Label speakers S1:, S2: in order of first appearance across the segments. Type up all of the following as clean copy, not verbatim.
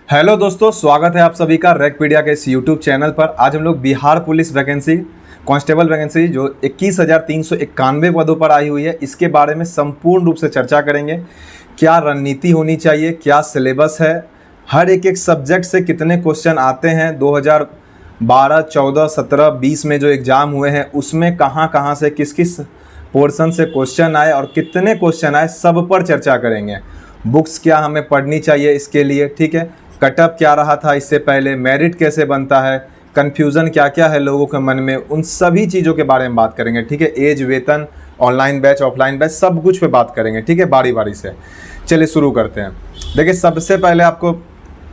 S1: Hello दोस्तों, स्वागत है आप सभी का रैकपीडिया के इस यूट्यूब चैनल पर। आज हम लोग Bihar police vacancy constable vacancy जो 21,391 पदों पर आई हुई है, इसके बारे में संपूर्ण रूप से चर्चा करेंगे। क्या रणनीति होनी चाहिए, क्या सिलेबस है, हर एक सब्जेक्ट से कितने क्वेश्चन आते हैं, 2012, 14, 17, 20 में जो एग्ज़ाम हुए हैं उसमें कहाँ से किस किस पोर्शन से क्वेश्चन आए और कितने क्वेश्चन आए, सब पर चर्चा करेंगे। बुक्स क्या हमें पढ़नी चाहिए इसके लिए, ठीक है, कटअप क्या रहा था इससे पहले, मेरिट कैसे बनता है, कन्फ्यूज़न क्या क्या है लोगों के मन में, उन सभी चीज़ों के बारे में बात करेंगे। ठीक है, एज, वेतन, ऑनलाइन बैच, ऑफलाइन बैच, सब कुछ पे बात करेंगे। ठीक है, बारी बारी से चलिए शुरू करते हैं। देखिए, सबसे पहले आपको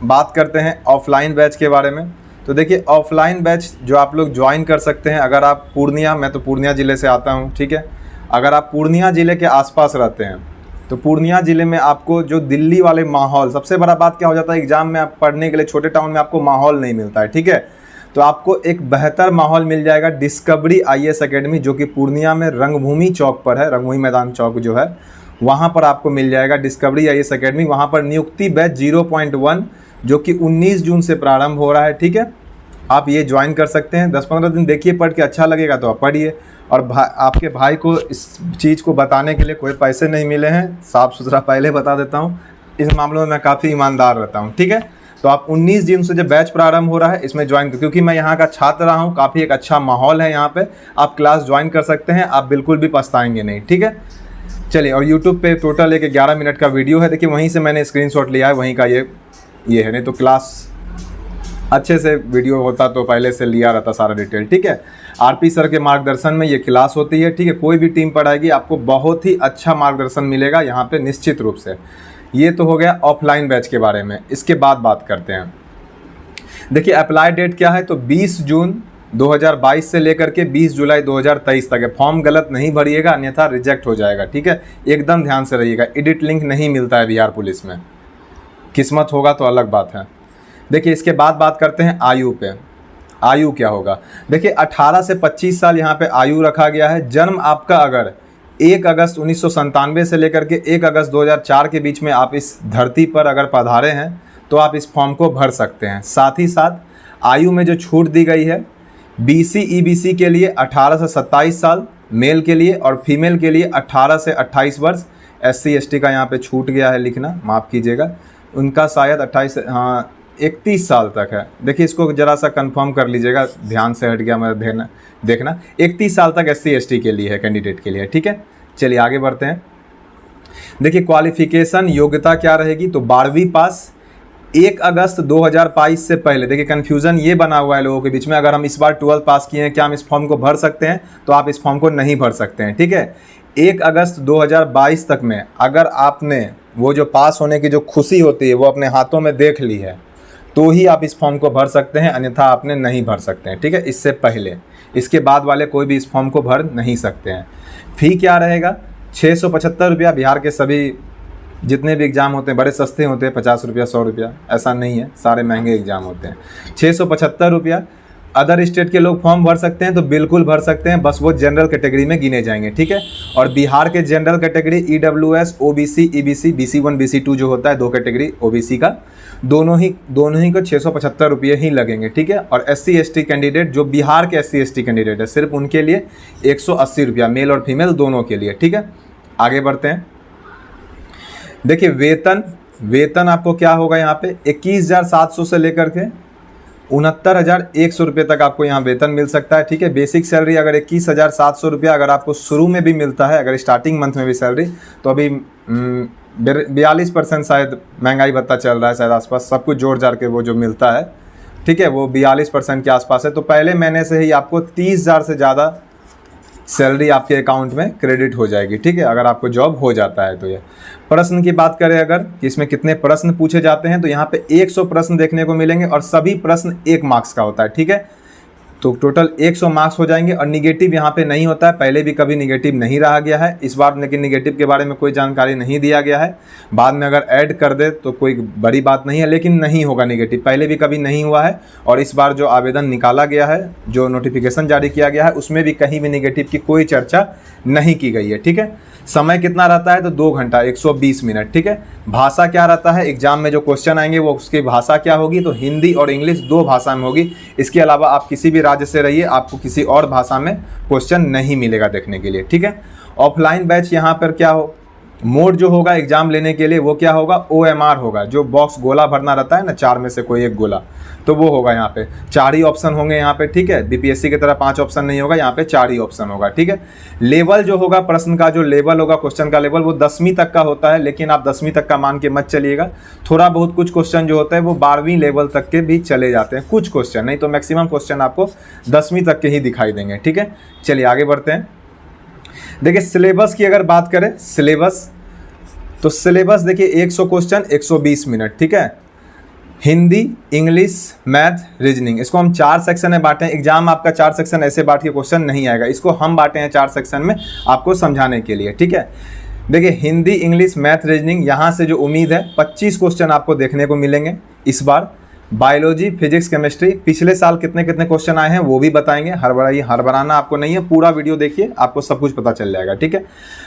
S1: बात करते हैं ऑफलाइन बैच के बारे में। तो देखिए, ऑफलाइन बैच जो आप लोग ज्वाइन कर सकते हैं, अगर आप पूर्णिया, मैं तो पूर्णिया ज़िले से आता हूँ, ठीक है, अगर आप पूर्णिया ज़िले के आसपास रहते हैं तो पूर्णिया ज़िले में आपको जो दिल्ली वाले माहौल, सबसे बड़ा बात क्या हो जाता है, एग्ज़ाम में आप पढ़ने के लिए छोटे टाउन में आपको माहौल नहीं मिलता है। ठीक है, तो आपको एक बेहतर माहौल मिल जाएगा डिस्कवरी IAS एकेडमी, जो कि पूर्णिया में रंगभूमि चौक पर है, रंगभूमि मैदान चौक जो है वहाँ पर आपको मिल जाएगा डिस्कवरी IAS एकेडमी। वहाँ पर नियुक्ति बैच 0.1 जो कि 19 जून से प्रारंभ हो रहा है। ठीक है, आप ये ज्वाइन कर सकते हैं। 10-15 दिन देखिए, पढ़ के अच्छा लगेगा तो आप पढ़िए। और आपके भाई को इस चीज़ को बताने के लिए कोई पैसे नहीं मिले हैं, साफ़ सुथरा पहले बता देता हूँ। इस मामले में मैं काफ़ी ईमानदार रहता हूँ। ठीक है, तो आप 19 जून से जब बैच प्रारंभ हो रहा है इसमें ज्वाइन, क्योंकि मैं यहाँ का छात्र रहा हूँ, काफ़ी एक अच्छा माहौल है यहाँ पे, आप क्लास ज्वाइन कर सकते हैं, आप बिल्कुल भी पछताएंगे नहीं। ठीक है, चलिए, और यूट्यूब पे टोटल एक 11 मिनट का वीडियो है, देखिए वहीं से मैंने स्क्रीनशॉट लिया है, वहीं का ये है, नहीं तो क्लास अच्छे से वीडियो होता तो पहले से लिया रहता सारा डिटेल। ठीक है, RP सर के मार्गदर्शन में ये क्लास होती है। ठीक है, कोई भी टीम पढ़ाएगी आपको बहुत ही अच्छा मार्गदर्शन मिलेगा यहाँ पे निश्चित रूप से। ये तो हो गया ऑफलाइन बैच के बारे में। इसके बाद बात करते हैं, देखिए अप्लाई डेट क्या है, तो 20 जून 2022 से लेकर के 20 जुलाई 2023 तक है। फॉर्म गलत नहीं भरिएगा, अन्यथा रिजेक्ट हो जाएगा। ठीक है, एकदम ध्यान से रहिएगा। एडिट लिंक नहीं मिलता है बिहार पुलिस में, किस्मत होगा तो अलग बात है। देखिए, इसके बाद बात करते हैं आयु पे। आयु क्या होगा, देखिए 18 से 25 साल यहाँ पे आयु रखा गया है। जन्म आपका अगर 1 अगस्त 1997 से लेकर के 1 अगस्त 2004 के बीच में आप इस धरती पर अगर पधारे हैं तो आप इस फॉर्म को भर सकते हैं। साथ ही साथ आयु में जो छूट दी गई है, BC EBC के लिए 18 से 27 साल मेल के लिए, और फीमेल के लिए 18 से 28 वर्ष। SC ST का यहाँ पे छूट गया है लिखना, माफ़ कीजिएगा, उनका शायद 28, हाँ 31 साल तक है। देखिए, इसको ज़रा सा कंफर्म कर लीजिएगा, ध्यान से हट गया मैं देखना 31 साल तक SC ST के लिए है, कैंडिडेट के लिए। ठीक है, चलिए आगे बढ़ते हैं। देखिए, क्वालिफिकेशन योग्यता क्या रहेगी, तो 12वीं पास 1 अगस्त 2022 से पहले। देखिए, कन्फ्यूज़न ये बना हुआ है लोगों के बीच में, अगर हम इस बार 12 पास किए हैं क्या हम इस फॉर्म को भर सकते हैं, तो आप इस फॉर्म को नहीं भर सकते हैं। ठीक है, 1 अगस्त 2022 तक में अगर आपने वो जो पास होने की जो खुशी होती है वो अपने हाथों में देख ली है तो ही आप इस फॉर्म को भर सकते हैं, अन्यथा आपने नहीं भर सकते हैं। ठीक है, इससे पहले, इसके बाद वाले कोई भी इस फॉर्म को भर नहीं सकते हैं। फ़ी क्या रहेगा, 675 रुपया। बिहार के सभी जितने भी एग्ज़ाम होते हैं बड़े सस्ते होते हैं, 50 रुपया, 100 रुपया, ऐसा नहीं है, सारे महंगे एग्ज़ाम होते हैं। 675 रुपया। अदर स्टेट के लोग फॉर्म भर सकते हैं तो बिल्कुल भर सकते हैं, बस वो जनरल कैटेगरी में गिने जाएंगे। ठीक है, और बिहार के general category EWS, OBC, EBC, BC1, BC2 जो होता है, 2 कैटेगरी OBC का, दोनों ही को 675 रुपये ही लगेंगे। ठीक है, और SC ST कैंडिडेट, जो बिहार के SC ST कैंडिडेट है, सिर्फ उनके लिए 180 रुपया, मेल और फीमेल दोनों के लिए। ठीक है, आगे बढ़ते हैं। देखिए, वेतन आपको क्या होगा यहाँ पे, 21,700 से लेकर के 69,100 रुपये तक आपको यहाँ वेतन मिल सकता है। ठीक है, बेसिक सैलरी अगर 21,700 रुपया अगर आपको शुरू में भी मिलता है, अगर स्टार्टिंग मंथ में भी सैलरी, तो अभी 42% शायद महंगाई भत्ता चल रहा है, शायद आसपास, सब कुछ जोड़ जाड़ के वो जो मिलता है, ठीक है, वो 42% के आसपास है। तो पहले महीने से ही आपको 30,000 से ज़्यादा सैलरी आपके अकाउंट में क्रेडिट हो जाएगी। ठीक है, अगर आपको जॉब हो जाता है तो। ये प्रश्न की बात करें अगर कि इसमें कितने प्रश्न पूछे जाते हैं, तो यहाँ पे 100 प्रश्न देखने को मिलेंगे और सभी प्रश्न 1 मार्क्स का होता है। ठीक है, तो टोटल 100 मार्क्स हो जाएंगे। और निगेटिव यहाँ पे नहीं होता है, पहले भी कभी निगेटिव नहीं रहा गया है, इस बार लेकिन निगेटिव के बारे में कोई जानकारी नहीं दिया गया है। बाद में अगर ऐड कर दे तो कोई बड़ी बात नहीं है, लेकिन नहीं होगा निगेटिव, पहले भी कभी नहीं हुआ है। और इस बार जो आवेदन निकाला गया है, जो नोटिफिकेशन जारी किया गया है, उसमें भी कहीं भी निगेटिव की कोई चर्चा नहीं की गई है। ठीक है, समय कितना रहता है तो 2 घंटा 120 मिनट, ठीक है। भाषा क्या रहता है, एग्जाम में जो क्वेश्चन आएंगे वो उसकी भाषा क्या होगी, तो हिंदी और इंग्लिश 2 भाषा में होगी। इसके अलावा आप किसी भी राज्य से रहिए, आपको किसी और भाषा में क्वेश्चन नहीं मिलेगा देखने के लिए, ठीक है। ऑफलाइन बैच यहाँ पर क्या हो, मोड जो होगा एग्जाम लेने के लिए वो क्या होगा, OMR होगा, जो बॉक्स गोला भरना रहता है ना, 4 में से कोई एक गोला, तो वो होगा। यहाँ पे 4 ही ऑप्शन होंगे यहाँ पे, ठीक है। BPSC की तरह 5 ऑप्शन नहीं होगा, यहाँ पे 4 ही ऑप्शन होगा, ठीक है। लेवल जो होगा, प्रश्न का जो लेवल होगा, क्वेश्चन का लेवल, वो 10वीं तक का होता है, लेकिन आप 10वीं तक का मान के मत चलिएगा। थोड़ा बहुत कुछ क्वेश्चन जो होता है वो 12वीं लेवल तक के भी चले जाते हैं, कुछ क्वेश्चन, नहीं तो मैक्सिमम क्वेश्चन आपको 10वीं तक के ही दिखाई देंगे, ठीक है। चलिए आगे बढ़ते हैं। देखिए सिलेबस की अगर बात करें, सिलेबस, तो सिलेबस देखिए 100 क्वेश्चन 120 मिनट, ठीक है। हिंदी, इंग्लिश, मैथ, रीजनिंग, इसको हम 4 सेक्शन में बांटे हैं। एग्जाम आपका 4 सेक्शन ऐसे बांट के क्वेश्चन नहीं आएगा, इसको हम बांटे हैं 4 सेक्शन में आपको समझाने के लिए, ठीक है। देखिए हिंदी, इंग्लिश, मैथ, रीजनिंग, यहाँ से जो उम्मीद है 25 क्वेश्चन आपको देखने को मिलेंगे इस बार। बायोलॉजी, फिजिक्स, केमिस्ट्री, पिछले साल कितने कितने क्वेश्चन आए हैं वो भी बताएंगे। हड़बड़ाना आपको नहीं है, पूरा वीडियो देखिए, आपको सब कुछ पता चल जाएगा, ठीक है।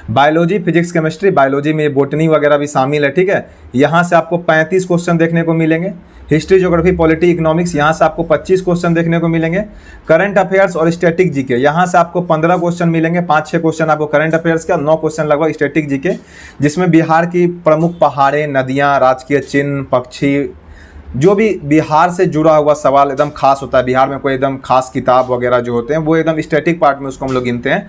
S1: बायोलॉजी, फिजिक्स, केमिस्ट्री, बायोलॉजी में बोटनी वगैरह भी शामिल है, ठीक है। यहाँ से आपको 35 क्वेश्चन देखने को मिलेंगे। हिस्ट्री, ज्योग्राफी, पॉलिटी, इकोनॉमिक्स, यहाँ से आपको 25 क्वेश्चन देखने को मिलेंगे। करंट अफेयर्स और स्टैटिक जीके, यहाँ से आपको 15 क्वेश्चन मिलेंगे। 5-6 क्वेश्चन आपको करंट अफेयर्स का, 9 क्वेश्चन लगभग स्टैटिक जीके, जिसमें बिहार की प्रमुख पहाड़ें, नदियाँ, राजकीय चिन्ह, पक्षी, जो भी बिहार से जुड़ा हुआ सवाल एकदम खास होता है। बिहार में कोई एकदम खास किताब वगैरह जो होते हैं वो एकदम स्टैटिक पार्ट में उसको हम लोग गिनते हैं।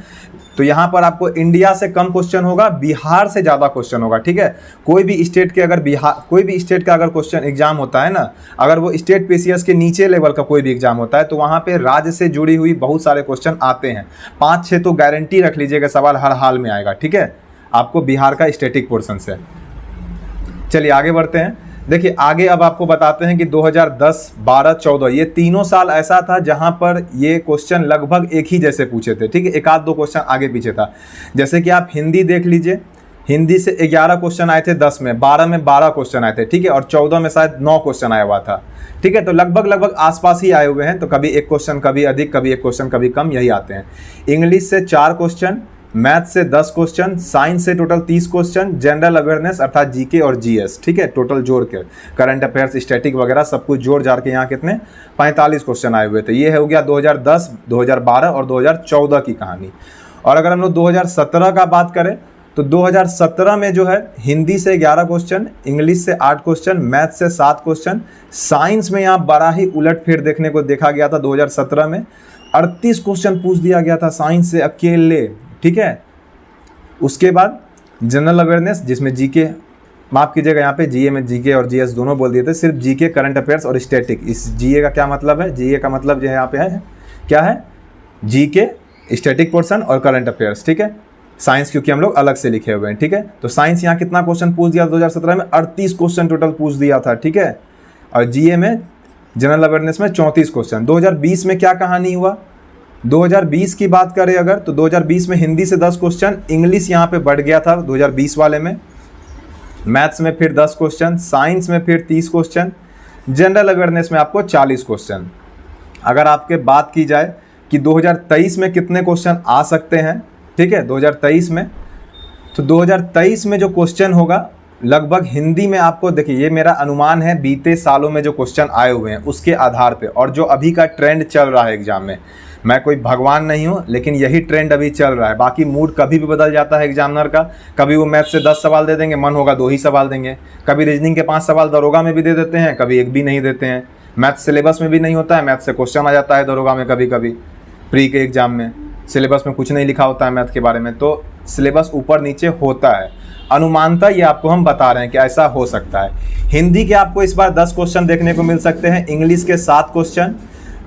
S1: तो यहाँ पर आपको इंडिया से कम क्वेश्चन होगा, बिहार से ज़्यादा क्वेश्चन होगा, ठीक है। कोई भी स्टेट का अगर क्वेश्चन एग्जाम होता है ना, अगर वो स्टेट PCS के नीचे लेवल का कोई भी एग्जाम होता है तो वहाँ पे राज्य से जुड़ी हुई बहुत सारे क्वेश्चन आते हैं। 5-6 तो गारंटी रख लीजिएगा सवाल हर हाल में आएगा, ठीक है, आपको बिहार का स्टैटिक पोर्शन से। चलिए आगे बढ़ते हैं। देखिए आगे अब आपको बताते हैं कि 2010, 12, 14 ये तीनों साल ऐसा था जहां पर ये क्वेश्चन लगभग एक ही जैसे पूछे थे, ठीक है। 1-2 क्वेश्चन आगे पीछे था। जैसे कि आप हिंदी देख लीजिए, हिंदी से 11 क्वेश्चन आए थे 10 में, 12 में 12 क्वेश्चन आए थे, ठीक है, और 14 में शायद 9 क्वेश्चन आया हुआ था, ठीक है। तो लगभग आसपास ही आए हुए हैं। तो कभी एक क्वेश्चन कभी अधिक, कभी एक क्वेश्चन कभी कम, यही आते हैं। इंग्लिश से 4 क्वेश्चन, मैथ से 10 क्वेश्चन, साइंस से टोटल 30 क्वेश्चन, जनरल अवेयरनेस अर्थात जीके और जीएस, ठीक है, टोटल जोड़ के करंट अफेयर्स, स्टैटिक वगैरह सब कुछ जोड़ जाड़ के यहाँ कितने 45 क्वेश्चन आए हुए थे। ये हो गया 2010, 2012 और 2014 की कहानी। और अगर हम लोग 2017 का बात करें तो 2017 में जो है हिंदी से 11 क्वेश्चन, इंग्लिश से 8 क्वेश्चन, मैथ से 7 क्वेश्चन, साइंस में यहाँ बड़ा ही उलटफेर देखने को देखा गया था। 2017 में 38 क्वेश्चन पूछ दिया गया था साइंस से अकेले, ठीक है। उसके बाद जनरल अवेयरनेस, जिसमें जीके, माफ कीजिएगा यहाँ पे जीए में जीके और जीएस दोनों बोल दिए थे, सिर्फ जीके, करंट अफेयर्स और स्टैटिक। इस जीए का क्या मतलब है, जीए का मतलब जो यहाँ पे है क्या है, जीके, स्टैटिक पोर्शन और करंट अफेयर्स, ठीक है। साइंस क्योंकि हम लोग अलग से लिखे हुए हैं, ठीक है। तो साइंस यहाँ कितना क्वेश्चन पूछ दिया 2017 में, 38 क्वेश्चन टोटल पूछ दिया था, ठीक है। और जीए में, जनरल अवेयरनेस में 34 क्वेश्चन। 2020 में क्या कहानी हुआ, 2020 की बात करें अगर तो 2020 में हिंदी से 10 क्वेश्चन, इंग्लिश यहाँ पे बढ़ गया था 2020 वाले में, मैथ्स में फिर 10 क्वेश्चन, साइंस में फिर 30 क्वेश्चन, जनरल अवेयरनेस में आपको 40 क्वेश्चन। अगर आपके बात की जाए कि 2023 में कितने क्वेश्चन आ सकते हैं, ठीक है, 2023 में, तो 2023 में जो क्वेश्चन होगा लगभग हिंदी में आपको, देखिए ये मेरा अनुमान है बीते सालों में जो क्वेश्चन आए हुए हैं उसके आधार पे, और जो अभी का ट्रेंड चल रहा है एग्जाम में। मैं कोई भगवान नहीं हूँ, लेकिन यही ट्रेंड अभी चल रहा है। बाकी मूड कभी भी बदल जाता है एग्जामिनर का, कभी वो मैथ से 10 सवाल दे देंगे, मन होगा 2 ही सवाल देंगे, कभी रीजनिंग के 5 सवाल दरोगा में भी दे देते हैं, कभी एक भी नहीं देते हैं। मैथ सिलेबस में भी नहीं होता है, मैथ से क्वेश्चन आ जाता है दरोगा में, कभी कभी प्री के एग्जाम में सिलेबस में कुछ नहीं लिखा होता है मैथ के बारे में, तो सिलेबस ऊपर नीचे होता है। अनुमानता ये आपको हम बता रहे हैं कि ऐसा हो सकता है। हिंदी के आपको इस बार 10 क्वेश्चन देखने को मिल सकते हैं, इंग्लिश के 7 क्वेश्चन,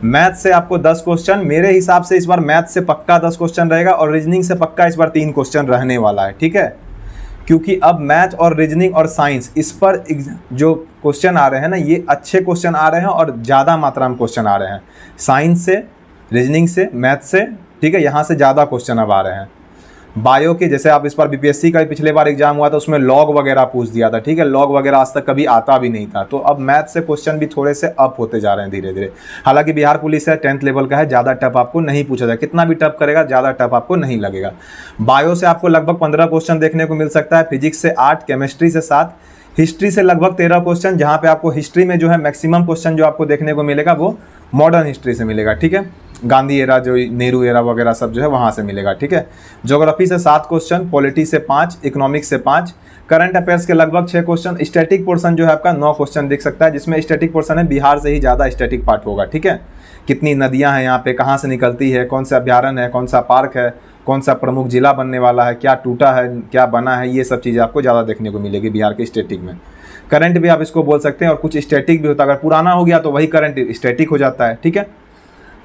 S1: मैथ से आपको 10 क्वेश्चन, मेरे हिसाब से इस बार मैथ से पक्का 10 क्वेश्चन रहेगा, और रीजनिंग से पक्का इस बार 3 क्वेश्चन रहने वाला है, ठीक है। क्योंकि अब मैथ और रीजनिंग और साइंस, इस पर जो क्वेश्चन आ रहे हैं ना, ये अच्छे क्वेश्चन आ रहे हैं और ज़्यादा मात्रा में क्वेश्चन आ रहे हैं। साइंस से, रीजनिंग से, मैथ से, ठीक है, यहाँ से ज़्यादा क्वेश्चन अब आ रहे हैं। बायो की, जैसे आप इस बार बीपीएससी का पिछले बार एग्जाम हुआ था उसमें लॉग वगैरह पूछ दिया था, ठीक है, लॉग वगैरह आज तक कभी आता भी नहीं था। तो अब मैथ से क्वेश्चन भी थोड़े से अप होते जा रहे हैं धीरे धीरे। हालांकि बिहार पुलिस है 10th लेवल का है, ज़्यादा टफ आपको नहीं पूछा जाए, कितना भी टफ करेगा ज़्यादा टफ आपको नहीं लगेगा। बायो से आपको लगभग 15 क्वेश्चन देखने को मिल सकता है, फिजिक्स से 8, केमिस्ट्री से 7, हिस्ट्री से लगभग 13 क्वेश्चन, जहाँ पे आपको हिस्ट्री में जो है मैक्सिमम क्वेश्चन जो आपको देखने को मिलेगा वो मॉडर्न हिस्ट्री से मिलेगा, ठीक है, गांधी एरा जो नेहरू एरा वगैरह सब जो है वहाँ से मिलेगा, ठीक है। ज्योग्राफी से 7 क्वेश्चन, पॉलिटी से 5, इकोनॉमिक्स से 5, करंट अफेयर्स के लगभग 6 क्वेश्चन, स्टैटिक पोर्शन जो है आपका 9 क्वेश्चन दिख सकता है, जिसमें स्टैटिक पोर्शन है बिहार से ही ज़्यादा स्टैटिक पार्ट होगा, ठीक है। कितनी नदियाँ हैं यहाँ पे, कहाँ से निकलती है, कौन सा अभ्यारण्य है, कौन सा पार्क है, कौन सा प्रमुख जिला बनने वाला है, क्या टूटा है, क्या बना है, ये सब चीज़ें आपको ज़्यादा देखने को मिलेगी बिहार के स्टैटिक में। करंट भी आप इसको बोल सकते हैं, और कुछ स्टैटिक भी होता है, अगर पुराना हो गया तो वही करंट स्टैटिक हो जाता है, ठीक है।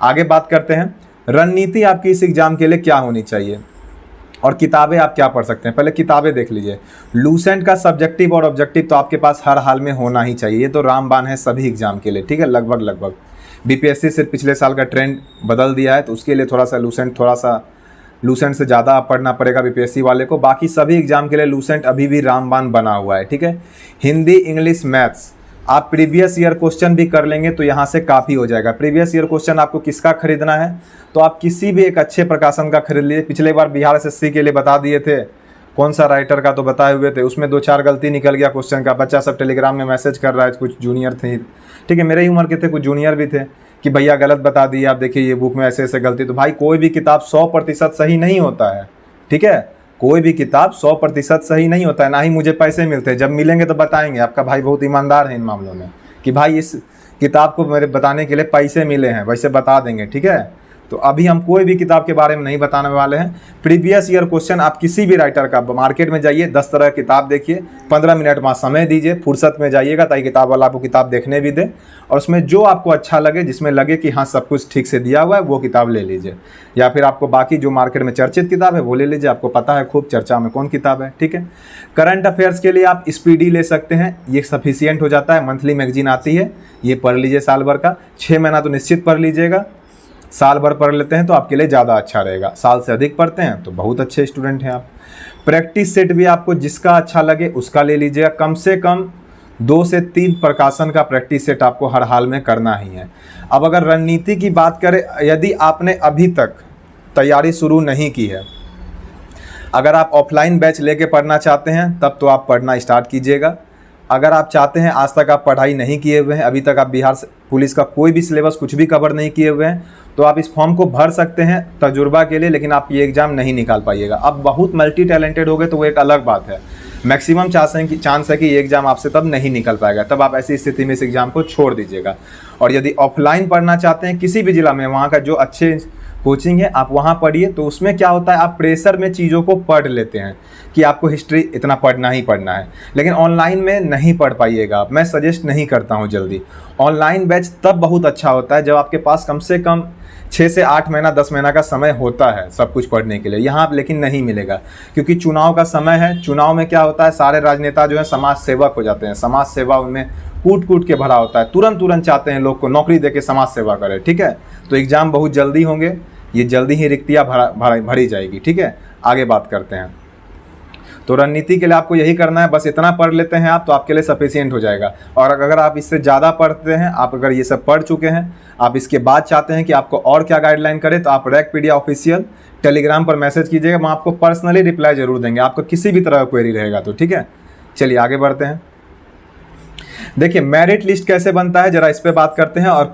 S1: आगे बात करते हैं, रणनीति आपकी इस एग्जाम के लिए क्या होनी चाहिए और किताबें आप क्या पढ़ सकते हैं। पहले किताबें देख लीजिए। लूसेंट का सब्जेक्टिव और ऑब्जेक्टिव तो आपके पास हर हाल में होना ही चाहिए, ये तो रामबाण है सभी एग्जाम के लिए, ठीक है, लगभग। बीपीएससी से पिछले साल का ट्रेंड बदल दिया है, तो उसके लिए थोड़ा सा लूसेंट से ज़्यादा पढ़ना पड़ेगा बीपीएससी वाले को। बाकी सभी एग्जाम के लिए लूसेंट अभी भी रामबाण बना हुआ है, ठीक है। हिंदी, इंग्लिश, मैथ्स आप प्रीवियस ईयर क्वेश्चन भी कर लेंगे तो यहाँ से काफ़ी हो जाएगा। प्रीवियस ईयर क्वेश्चन आपको किसका खरीदना है, तो आप किसी भी एक अच्छे प्रकाशन का खरीद लीजिए। पिछले बार बिहार एसएससी के लिए बता दिए थे, कौन सा राइटर का तो बताए हुए थे, उसमें 2-4 गलती निकल गया क्वेश्चन का। बच्चा सब टेलीग्राम में मैसेज कर रहा है, कुछ जूनियर थे, ठीक है, मेरे ही उम्र के थे, कुछ जूनियर भी थे, कि भैया गलत बता दिए, आप देखिए ये बुक में ऐसे ऐसे गलती। तो भाई कोई भी किताब 100% सही नहीं होता है, ठीक है, कोई भी किताब 100% सही नहीं होता है, ना ही मुझे पैसे मिलते हैं। जब मिलेंगे तो बताएंगे, आपका भाई बहुत ईमानदार है इन मामलों में, कि भाई इस किताब को मेरे बताने के लिए पैसे मिले हैं, वैसे बता देंगे, ठीक है। तो अभी हम कोई भी किताब के बारे में नहीं बताने वाले हैं। प्रीवियस ईयर क्वेश्चन आप किसी भी राइटर का, मार्केट में जाइए 10 तरह की किताब देखिए, 15 मिनट वहाँ समय दीजिए, फुर्सत में जाइएगा ताकि किताब वाला आपको किताब देखने भी दे, और उसमें जो आपको अच्छा लगे, जिसमें लगे कि हाँ सब कुछ ठीक से दिया हुआ है, वो किताब ले लीजिए। या फिर आपको बाकी जो मार्केट में चर्चित किताब है वो ले लीजिए, आपको पता है खूब चर्चा में कौन किताब है, ठीक है। करंट अफेयर्स के लिए आप स्पीडी ले सकते हैं, ये सफिशियंट हो जाता है। मंथली मैगजीन आती है, ये पढ़ लीजिए साल भर का, 6 महीना तो निश्चित पढ़ लीजिएगा, साल भर पढ़ लेते हैं तो आपके लिए ज़्यादा अच्छा रहेगा। साल से अधिक पढ़ते हैं तो बहुत अच्छे स्टूडेंट हैं आप। प्रैक्टिस सेट भी आपको जिसका अच्छा लगे उसका ले लीजिएगा, कम से कम 2 से 3 प्रकाशन का प्रैक्टिस सेट आपको हर हाल में करना ही है। अब अगर रणनीति की बात करें, यदि आपने अभी तक तैयारी शुरू नहीं की है, अगर आप ऑफलाइन बैच लेके पढ़ना चाहते हैं तब तो आप पढ़ना स्टार्ट कीजिएगा। अगर आप चाहते हैं, आज तक आप पढ़ाई नहीं किए हुए हैं, अभी तक आप बिहार पुलिस का कोई भी सिलेबस कुछ भी कवर नहीं किए हुए हैं, तो आप इस फॉर्म को भर सकते हैं तजुर्बा के लिए, लेकिन आप ये एग्ज़ाम नहीं निकाल पाइएगा। अब बहुत मल्टी टैलेंटेड हो गए तो वो एक अलग बात है, मैक्सिमम चांस है कि ये एग्ज़ाम आपसे तब नहीं निकल पाएगा, तब आप ऐसी स्थिति में इस एग्ज़ाम को छोड़ दीजिएगा। और यदि ऑफलाइन पढ़ना चाहते हैं किसी भी ज़िला में, वहाँ का जो अच्छे कोचिंग है आप वहाँ पढ़िए, तो उसमें क्या होता है, आप प्रेशर में चीज़ों को पढ़ लेते हैं कि आपको हिस्ट्री इतना पढ़ना ही पढ़ना है, लेकिन ऑनलाइन में नहीं पढ़ पाइएगा। मैं सजेस्ट नहीं करता हूँ जल्दी। ऑनलाइन बैच तब बहुत अच्छा होता है जब आपके पास कम से कम 6 से 8 महीना 10 महीना का समय होता है सब कुछ पढ़ने के लिए। यहाँ लेकिन नहीं मिलेगा, क्योंकि चुनाव का समय है। चुनाव में क्या होता है, सारे राजनेता जो है समाज सेवक हो जाते हैं, समाज सेवा उनमें कूट के भरा होता है, तुरंत चाहते हैं लोग को नौकरी देके समाज सेवा करें, ठीक है। तो एग्ज़ाम बहुत जल्दी होंगे, ये जल्दी ही रिक्तियाँ भरी जाएगी, ठीक है। आगे बात करते हैं। तो रणनीति के लिए आपको यही करना है, बस इतना पढ़ लेते हैं आप तो आपके लिए सफिशिएंट हो जाएगा। और अगर आप इससे ज़्यादा पढ़ते हैं, आप अगर ये सब पढ़ चुके हैं, आप इसके बाद चाहते हैं कि आपको और क्या गाइडलाइन करें, तो आप रैकपीडिया ऑफिशियल टेलीग्राम पर मैसेज कीजिएगा, मैं आपको पर्सनली रिप्लाई जरूर देंगे, आपको किसी भी तरह का क्वेरी रहेगा तो, ठीक है। चलिए आगे बढ़ते हैं। देखिए मेरिट लिस्ट कैसे बनता है, जरा इस पर बात करते हैं। और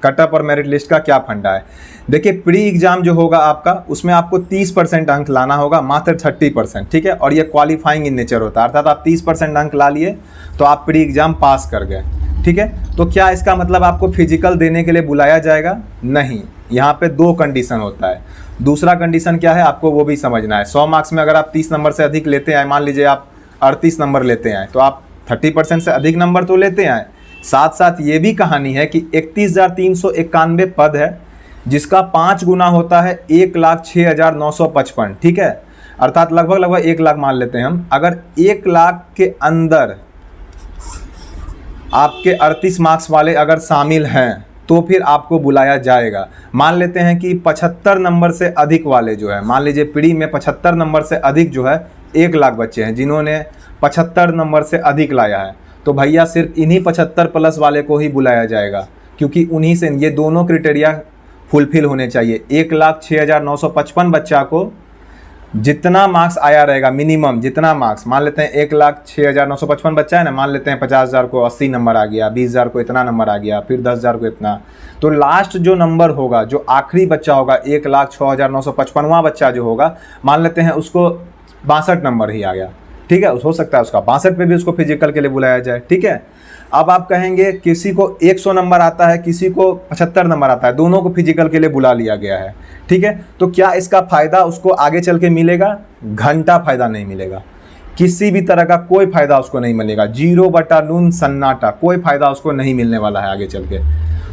S1: कटअप और मेरिट लिस्ट का क्या फंडा है। देखिए प्री एग्जाम जो होगा आपका, उसमें आपको 30% अंक लाना होगा, मात्र 30%, ठीक है। और ये क्वालिफाइंग इन नेचर होता है, अर्थात आप 30% अंक ला लिए तो आप प्री एग्जाम पास कर गए, ठीक है। तो क्या इसका मतलब आपको फिजिकल देने के लिए बुलाया जाएगा? नहीं, यहाँ पे 2 कंडीशन होता है। दूसरा कंडीशन क्या है आपको वो भी समझना है। 100 मार्क्स में अगर आप 30 नंबर से अधिक लेते हैं, मान लीजिए आप 38 नंबर लेते हैं, तो आप 30% से अधिक नंबर तो लेते हैं। साथ साथ ये भी कहानी है कि 31,391 पद है, जिसका 5 गुना होता है 1,06,955, ठीक है। अर्थात लगभग 1 लाख मान लेते हैं हम। अगर 1 लाख के अंदर आपके 38 मार्क्स वाले अगर शामिल हैं तो फिर आपको बुलाया जाएगा। मान लेते हैं कि 75 नंबर से अधिक वाले जो है, मान लीजिए प्री में 75 नंबर से अधिक जो है 1 लाख बच्चे हैं जिन्होंने 75 नंबर से अधिक लाया है, तो भैया सिर्फ इन्हीं 75 प्लस वाले को ही बुलाया जाएगा, क्योंकि उन्हीं से ये दोनों क्राइटेरिया फुलफिल होने चाहिए। 1,06,955 बच्चा को जितना मार्क्स आया रहेगा, मिनिमम जितना मार्क्स, मान लेते हैं 1,06,955 बच्चा है ना, मान लेते हैं 50,000 को 80 नंबर आ गया, 20,000 को इतना नंबर आ गया, फिर 10,000 को इतना, तो लास्ट जो नंबर होगा, जो आखिरी बच्चा होगा 1,06,955वां बच्चा जो होगा, मान लेते हैं उसको 62 नंबर ही आ गया, ठीक है, हो सकता है उसका 62 पे भी उसको फिजिकल के लिए बुलाया जाए, ठीक है। अब आप कहेंगे किसी को 100 नंबर आता है, किसी को 75 नंबर आता है, दोनों को फिजिकल के लिए बुला लिया गया है, ठीक है। तो क्या इसका फ़ायदा उसको आगे चल के मिलेगा? घंटा फ़ायदा नहीं मिलेगा, किसी भी तरह का कोई फ़ायदा उसको नहीं मिलेगा, 0/नून सन्नाटा, कोई फ़ायदा उसको नहीं मिलने वाला है। आगे चल के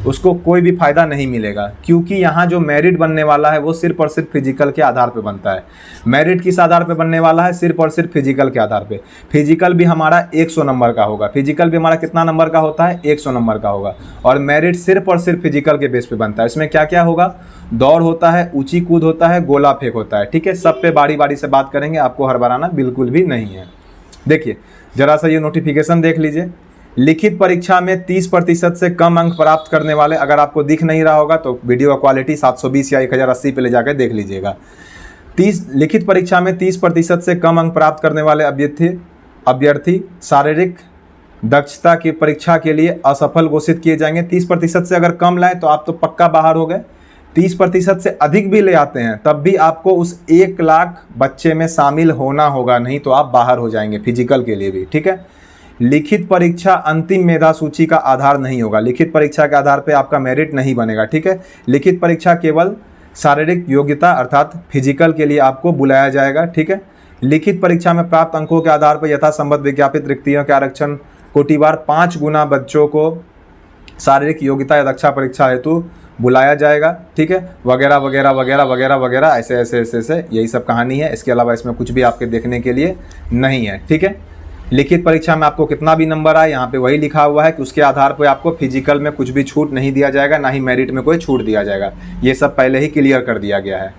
S1: उसको कोई भी फ़ायदा नहीं मिलेगा, क्योंकि यहाँ जो मेरिट बनने वाला है वो सिर्फ और सिर्फ फिजिकल के आधार पे बनता है। मेरिट किस आधार पे बनने वाला है? सिर्फ और सिर्फ फिजिकल के आधार पे। फिजिकल भी हमारा 100 नंबर का होगा, फिजिकल भी हमारा कितना नंबर का होता है? 100 नंबर का होगा, और मेरिट सिर्फ और सिर्फ फिजिकल के बेस पे बनता है। इसमें क्या क्या होगा? दौड़ होता है, ऊंची कूद होता है, गोला फेंक होता है, ठीक है। सब पे बारी बारी से बात करेंगे, आपको हड़बड़ाना बिल्कुल भी नहीं है। देखिए जरा सा ये नोटिफिकेशन देख लीजिए। लिखित परीक्षा में 30% से कम अंक प्राप्त करने वाले, अगर आपको दिख नहीं रहा होगा तो वीडियो का क्वालिटी 720 या 1080 पे ले जाकर देख लीजिएगा। लिखित परीक्षा में 30% से कम अंक प्राप्त करने वाले अभ्यर्थी शारीरिक दक्षता की परीक्षा के लिए असफल घोषित किए जाएंगे। 30% से अगर कम लाए तो आप तो पक्का बाहर हो गए। 30% से अधिक भी ले आते हैं तब भी आपको उस 1 लाख बच्चे में शामिल होना होगा, नहीं तो आप बाहर हो जाएंगे फिजिकल के लिए भी, ठीक है। लिखित परीक्षा अंतिम मेधा सूची का आधार नहीं होगा, लिखित परीक्षा के आधार पे आपका मेरिट नहीं बनेगा, ठीक है। लिखित परीक्षा केवल शारीरिक योग्यता अर्थात फिजिकल के लिए आपको बुलाया जाएगा, ठीक है। लिखित परीक्षा में प्राप्त अंकों के आधार पर यथासंभव विज्ञापित रिक्तियों के आरक्षण कोटिवार 5 गुना बच्चों को शारीरिक योग्यता या दक्षता परीक्षा हेतु बुलाया जाएगा, ठीक है, वगैरह वगैरह वगैरह वगैरह वगैरह, ऐसे ऐसे ऐसे ऐसे यही सब कहानी है। इसके अलावा इसमें कुछ भी आपके देखने के लिए नहीं है, ठीक है। लिखित परीक्षा में आपको कितना भी नंबर आए, यहाँ पे वही लिखा हुआ है कि उसके आधार पर आपको फिजिकल में कुछ भी छूट नहीं दिया जाएगा, ना ही मेरिट में कोई छूट दिया जाएगा। ये सब पहले ही क्लियर कर दिया गया है।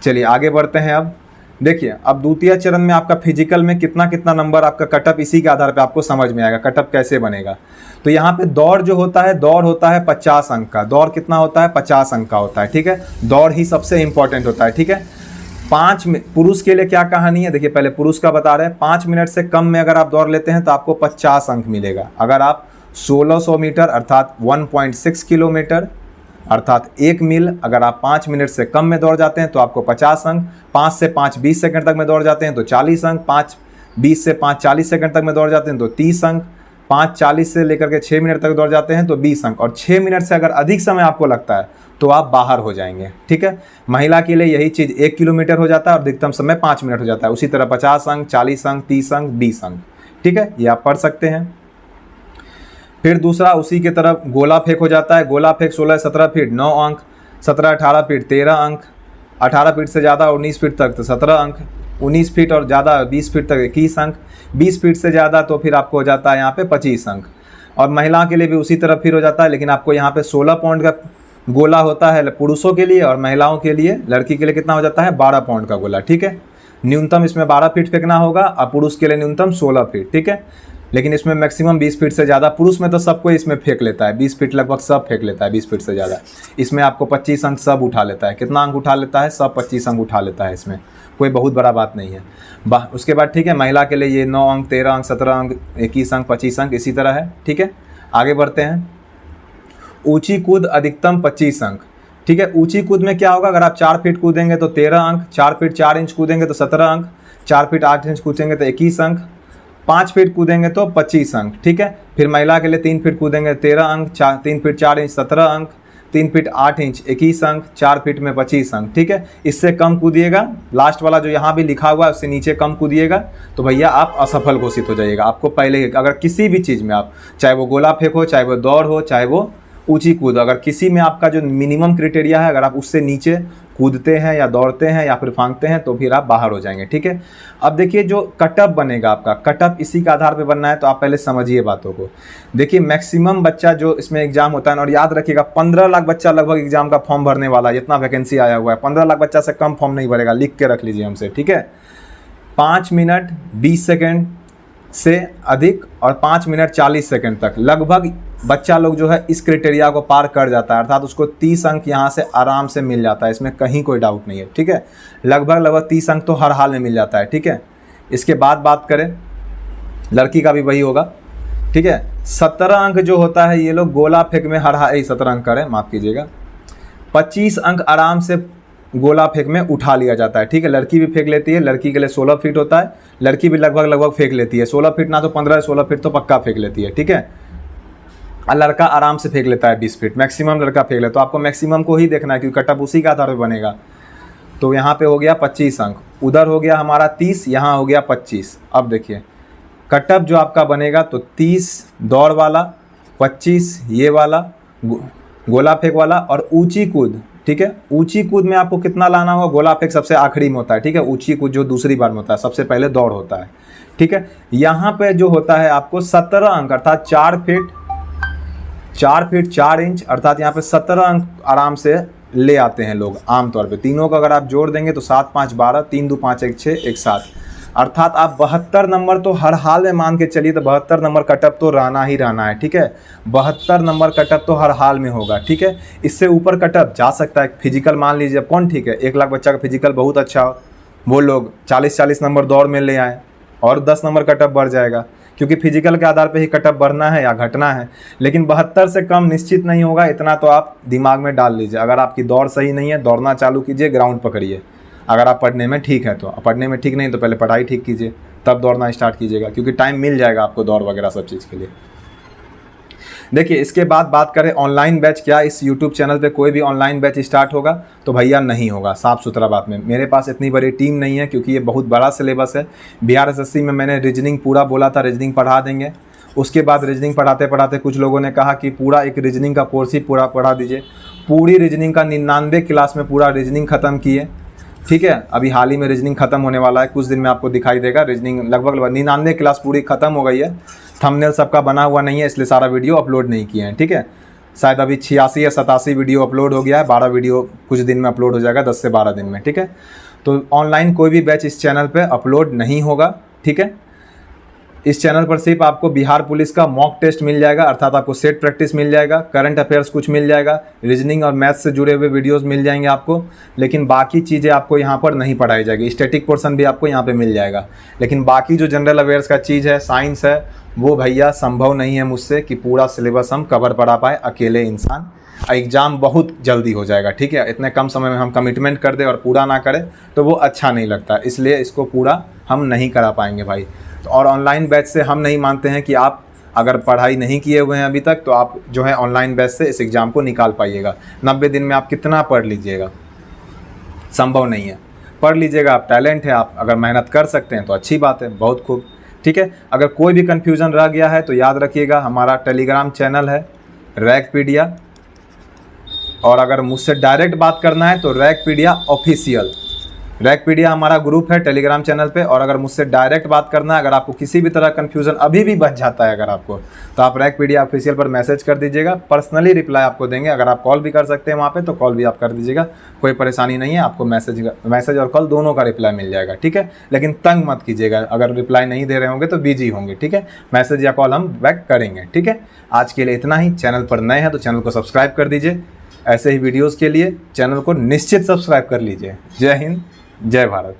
S1: चलिए आगे बढ़ते हैं। अब देखिए, अब द्वितीय चरण में आपका फिजिकल में कितना कितना नंबर आपका कटअप, इसी के आधार पे आपको समझ में आएगा कटअप कैसे बनेगा। तो यहाँ पे दौड़ जो होता है, दौड़ होता है 50 अंक का। दौड़ कितना होता है? 50 अंक का होता है, ठीक है। दौड़ ही सबसे इंपॉर्टेंट होता है, ठीक है। 5 पुरुष के लिए क्या कहानी है, देखिए पहले पुरुष का बता रहे हैं। 5 मिनट से कम में अगर आप दौड़ लेते हैं तो आपको 50 अंक मिलेगा। अगर आप 1600 मीटर अर्थात 1.6 किलोमीटर अर्थात 1 मील अगर आप 5 मिनट से कम में दौड़ जाते हैं तो आपको 50 अंक। 5 से 5 20 सेकंड तक में दौड़ जाते हैं तो 40 अंक। 5 20 से 5 40 सेकंड तक में दौड़ जाते हैं तो 30 अंक। 5 40 से लेकर के 6 मिनट तक दौड़ जाते हैं तो 20 अंक। और 6 मिनट से अगर अधिक समय आपको लगता है तो आप बाहर हो जाएंगे, ठीक है। महिला के लिए यही चीज़ 1 किलोमीटर हो जाता है और अधिकतम समय 5 मिनट हो जाता है। उसी तरह 50 अंक, 40 अंक, 30 अंक, 20 अंक, ठीक है, ये आप पढ़ सकते हैं। फिर दूसरा उसी की तरफ गोला फेंक हो जाता है। गोला फेंक 16-17 फीट 9 अंक, 17-18 फीट 13 अंक, 18 फीट से ज़्यादा और 19 फीट तक तो 17 अंक, 19 फीट और ज़्यादा 20 फीट तक 21 अंक, 20 फीट से ज़्यादा तो फिर आपको हो जाता है यहाँ पे 25 अंक। और महिलाओं के लिए भी उसी तरह फिर हो जाता है, लेकिन आपको यहाँ पे 16 पाउंड का गोला होता है पुरुषों के लिए, और महिलाओं के लिए लड़की के लिए कितना हो जाता है? 12 पाउंड का गोला, ठीक है। न्यूनतम इसमें 12 फीट फेंकना होगा और पुरुष के लिए न्यूनतम 16 फीट, ठीक है। लेकिन इसमें मैक्सिमम 20 फीट से ज़्यादा, पुरुष में तो सबको इसमें फेंक लेता है, 20 फीट लगभग सब फेंक लेता है, 20 फीट से ज़्यादा। इसमें आपको 25 अंक सब उठा लेता है। कितना अंक उठा लेता है? सब 25 अंक उठा लेता है, इसमें कोई बहुत बड़ा बात नहीं है। उसके बाद ठीक है, महिला के लिए ये 9 अंक, 13 अंक, 17 अंक, 21 अंक, 25 अंक इसी तरह है, ठीक है। आगे बढ़ते हैं। ऊंची कूद अधिकतम 25 अंक, ठीक है। ऊंची कूद में क्या होगा? अगर आप 4 फीट कूदेंगे तो 13 अंक, 4 फीट 4 इंच कूदेंगे तो 17 अंक, 4 फीट 8 इंच कूदेंगे तो 21 अंक, 5 फीट कूदेंगे तो 25 अंक, ठीक है। फिर महिला के लिए 3 फीट कूदेंगे 13 अंक, 3 फीट 4 इंच 17 अंक, 3 फीट 8 इंच 21 अंक, 4 फीट में 25 अंक, ठीक है। इससे कम कूदिएगा, लास्ट वाला जो यहाँ भी लिखा हुआ है उससे नीचे कम कूदिएगा तो भैया आप असफल घोषित हो जाइएगा। आपको पहले अगर किसी भी चीज़ में आप, चाहे वो गोला फेंक हो, चाहे वो दौड़ हो, चाहे वो ऊंची कूद, अगर किसी में आपका जो मिनिमम क्राइटेरिया है अगर आप उससे नीचे कूदते हैं या दौड़ते हैं या फिर फांगते हैं तो फिर आप बाहर हो जाएंगे, ठीक है। अब देखिए जो कटअप बनेगा आपका, कटअप इसी के आधार पे बनना है, तो आप पहले समझिए बातों को। देखिए मैक्सिमम बच्चा जो इसमें एग्जाम होता है, और याद रखिएगा 15 लाख बच्चा लगभग एग्जाम का फॉर्म भरने वाला है, इतना वैकेंसी आया हुआ है। 15 लाख बच्चा से कम फॉर्म नहीं भरेगा, लिख के रख लीजिए हमसे, ठीक है। 5 मिनट 20 सेकेंड से अधिक और 5 मिनट 40 सेकंड तक लगभग बच्चा लोग जो है इस क्राइटेरिया को पार कर जाता है, अर्थात उसको 30 अंक यहाँ से आराम से मिल जाता है, इसमें कहीं कोई डाउट नहीं है, ठीक है। लगभग 30 अंक तो हर हाल में मिल जाता है, ठीक है। इसके बाद बात करें लड़की का भी वही होगा, ठीक है। 17 अंक जो होता है ये लोग गोला फेंक में हर हाल 17 अंक करें, माफ़ कीजिएगा, 25 अंक आराम से गोला फेंक में उठा लिया जाता है, ठीक है। लड़की भी फेंक लेती है, लड़की के लिए 16 फीट होता है, लड़की भी लगभग फेंक लेती है, 16 फीट ना तो 15-16 फीट तो पक्का फेंक लेती है, ठीक है। और लड़का आराम से फेंक लेता है 20 फीट, मैक्सिमम लड़का फेंक लेता है। तो आपको मैक्सिमम को ही देखना है क्योंकि कटअप उसी के आधार पर बनेगा। तो यहाँ पे हो गया 25 अंक, उधर हो गया हमारा 30, यहाँ हो गया 25। अब देखिए कटअप जो आपका बनेगा तो 30 दौड़ वाला, 25 ये वाला गोला फेंक वाला और ऊंची कूद, ठीक है। ऊंची कूद में आपको कितना लाना होगा, गोला फेंक सबसे आखिरी में होता है, ठीक है। ऊंची कूद जो दूसरी बार में होता है, सबसे पहले दौड़ होता है, ठीक है। यहाँ पे जो होता है आपको 17 अंक अर्थात 4 फीट 4 इंच अर्थात यहाँ पे 17 अंक आराम से ले आते हैं लोग आमतौर पे। तीनों का अगर आप जोड़ देंगे तो 7 5 12, 3 2 5 1 6 1 7, अर्थात आप 72 नंबर तो हर हाल में मान के चलिए, तो 72 नंबर कटअप तो रहना ही रहना है, ठीक है। 72 नंबर कटअप तो हर हाल में होगा, ठीक है। इससे ऊपर कटअप जा सकता है, फिजिकल मान लीजिए कौन, ठीक है, 1 लाख बच्चा का फिजिकल बहुत अच्छा हो, वो लोग 40-40 नंबर दौड़ में ले आए और 10 नंबर कटअप बढ़ जाएगा, क्योंकि फिजिकल के आधार पे ही कटअप बढ़ना है या घटना है। लेकिन 72 से कम निश्चित नहीं होगा, इतना तो आप दिमाग में डाल लीजिए। अगर आपकी दौड़ सही नहीं है, दौड़ना चालू कीजिए, ग्राउंड पकड़िए। अगर आप पढ़ने में ठीक है तो, पढ़ने में ठीक नहीं तो पहले पढ़ाई ठीक कीजिए, तब दौड़ना स्टार्ट कीजिएगा, क्योंकि टाइम मिल जाएगा आपको दौड़ वगैरह सब चीज़ के लिए। देखिए इसके बाद बात करें ऑनलाइन बैच, क्या इस यूट्यूब चैनल पे कोई भी ऑनलाइन बैच स्टार्ट होगा, तो भैया नहीं होगा, साफ़ सुथरा बात में। मेरे पास इतनी बड़ी टीम नहीं है, क्योंकि ये बहुत बड़ा सिलेबस है। बिहार एसएससी में मैंने रीजनिंग पूरा बोला था, रीजनिंग पढ़ा देंगे। उसके बाद रीजनिंग पढ़ाते पढ़ाते कुछ लोगों ने कहा कि पूरा एक रीजनिंग का कोर्स ही पूरा पढ़ा दीजिए। पूरी रीजनिंग का 99 क्लास में पूरा रीजनिंग ख़त्म किए, ठीक है। अभी हाल ही में रीजनिंग खत्म होने वाला है, कुछ दिन में आपको दिखाई देगा। रीजनिंग लगभग 99 क्लास पूरी खत्म हो गई है। थंबनेल सबका बना हुआ नहीं है, इसलिए सारा वीडियो अपलोड नहीं किए हैं, ठीक है। शायद अभी 86 या 87 वीडियो अपलोड हो गया है, 12 वीडियो कुछ दिन में अपलोड हो जाएगा, 10 से 12 दिन में, ठीक है। तो ऑनलाइन कोई भी बैच इस चैनल पर अपलोड नहीं होगा, ठीक है। इस चैनल पर सिर्फ आपको बिहार पुलिस का मॉक टेस्ट मिल जाएगा, अर्थात आपको सेट प्रैक्टिस मिल जाएगा, करंट अफेयर्स कुछ मिल जाएगा, रीजनिंग और मैथ्स से जुड़े हुए वीडियोस मिल जाएंगे आपको। लेकिन बाकी चीज़ें आपको यहाँ पर नहीं पढ़ाई जाएगी। स्टैटिक पोर्शन भी आपको यहाँ पे मिल जाएगा, लेकिन बाकी जो जनरल अवेयर्स का चीज़ है, साइंस है, वो भैया संभव नहीं है मुझसे कि पूरा सिलेबस हम कवर पढ़ा पाए अकेले इंसान। एग्ज़ाम बहुत जल्दी हो जाएगा, ठीक है। इतने कम समय में हम कमिटमेंट कर दें और पूरा ना करें तो वो अच्छा नहीं लगता, इसलिए इसको पूरा हम नहीं करा पाएंगे भाई। और ऑनलाइन बैच से हम नहीं मानते हैं कि आप अगर पढ़ाई नहीं किए हुए हैं अभी तक, तो आप जो है ऑनलाइन बैच से इस एग्ज़ाम को निकाल पाइएगा। 90 दिन में आप कितना पढ़ लीजिएगा, संभव नहीं है। पढ़ लीजिएगा, आप टैलेंट है, आप अगर मेहनत कर सकते हैं तो अच्छी बात है, बहुत खूब, ठीक है। अगर कोई भी कन्फ्यूज़न रह गया है तो याद रखिएगा, हमारा टेलीग्राम चैनल है रैकपीडिया, और अगर मुझसे डायरेक्ट बात करना है तो रैकपीडिया ऑफिशियल, रैकपीडिया हमारा ग्रुप है टेलीग्राम चैनल पे। और अगर मुझसे डायरेक्ट बात करना है, अगर आपको किसी भी तरह कन्फ्यूज़न अभी भी बच जाता है अगर आपको, तो आप रैकपीडिया ऑफिशियल पर मैसेज कर दीजिएगा, पर्सनली रिप्लाई आपको देंगे। अगर आप कॉल भी कर सकते हैं वहाँ पे तो कॉल भी आप कर दीजिएगा, कोई परेशानी नहीं है, आपको मैसेज और कॉल दोनों का रिप्लाई मिल जाएगा, ठीक है। लेकिन तंग मत कीजिएगा, अगर रिप्लाई नहीं दे रहे होंगे तो बिजी होंगे, ठीक है। मैसेज या कॉल हम बैक करेंगे, ठीक है। आज के लिए इतना ही। चैनल पर नए हैं तो चैनल को सब्सक्राइब कर दीजिए, ऐसे ही वीडियोज़ के लिए चैनल को निश्चित सब्सक्राइब कर लीजिए। जय हिंद, जय भारत।